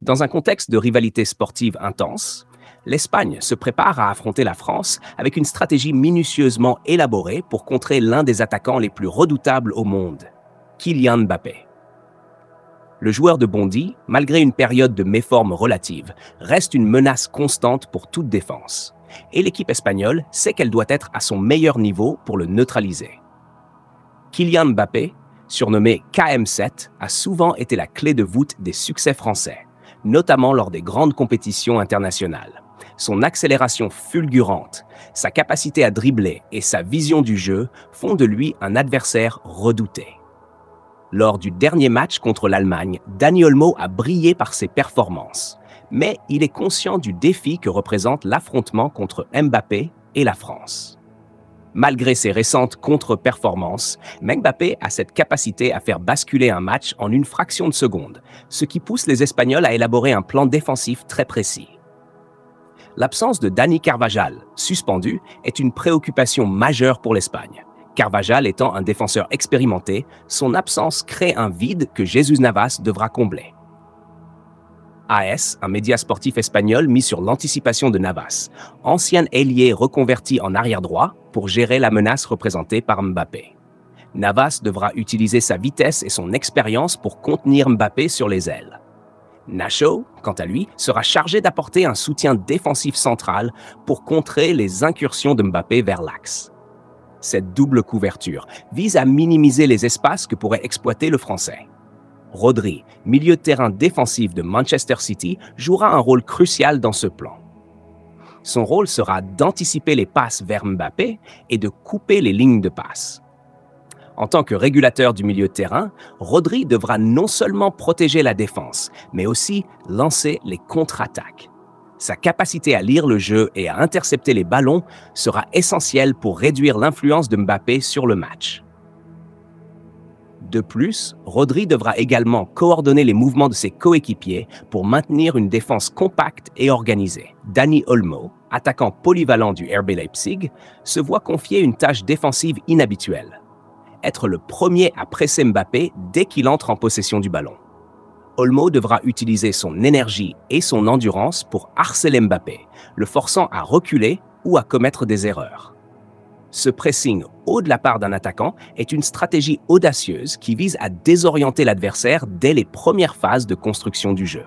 Dans un contexte de rivalité sportive intense, l'Espagne se prépare à affronter la France avec une stratégie minutieusement élaborée pour contrer l'un des attaquants les plus redoutables au monde, Kylian Mbappé. Le joueur de Bondy, malgré une période de méforme relative, reste une menace constante pour toute défense. Et l'équipe espagnole sait qu'elle doit être à son meilleur niveau pour le neutraliser. Kylian Mbappé, surnommé KM7, a souvent été la clé de voûte des succès français, notamment lors des grandes compétitions internationales. Son accélération fulgurante, sa capacité à dribbler et sa vision du jeu font de lui un adversaire redouté. Lors du dernier match contre l'Allemagne, Dani Olmo a brillé par ses performances, mais il est conscient du défi que représente l'affrontement contre Mbappé et la France. Malgré ses récentes contre-performances, Mbappé a cette capacité à faire basculer un match en une fraction de seconde, ce qui pousse les Espagnols à élaborer un plan défensif très précis. L'absence de Dani Carvajal, suspendu, est une préoccupation majeure pour l'Espagne. Carvajal étant un défenseur expérimenté, son absence crée un vide que Jesus Navas devra combler. AS, un média sportif espagnol mis sur l'anticipation de Navas, ancien ailier reconverti en arrière-droit pour gérer la menace représentée par Mbappé. Navas devra utiliser sa vitesse et son expérience pour contenir Mbappé sur les ailes. Nacho, quant à lui, sera chargé d'apporter un soutien défensif central pour contrer les incursions de Mbappé vers l'axe. Cette double couverture vise à minimiser les espaces que pourrait exploiter le Français. Rodri, milieu de terrain défensif de Manchester City, jouera un rôle crucial dans ce plan. Son rôle sera d'anticiper les passes vers Mbappé et de couper les lignes de passe. En tant que régulateur du milieu de terrain, Rodri devra non seulement protéger la défense, mais aussi lancer les contre-attaques. Sa capacité à lire le jeu et à intercepter les ballons sera essentielle pour réduire l'influence de Mbappé sur le match. De plus, Rodri devra également coordonner les mouvements de ses coéquipiers pour maintenir une défense compacte et organisée. Dani Olmo, attaquant polyvalent du RB Leipzig, se voit confier une tâche défensive inhabituelle: être le premier à presser Mbappé dès qu'il entre en possession du ballon. Olmo devra utiliser son énergie et son endurance pour harceler Mbappé, le forçant à reculer ou à commettre des erreurs. Ce pressing haut de la part d'un attaquant est une stratégie audacieuse qui vise à désorienter l'adversaire dès les premières phases de construction du jeu.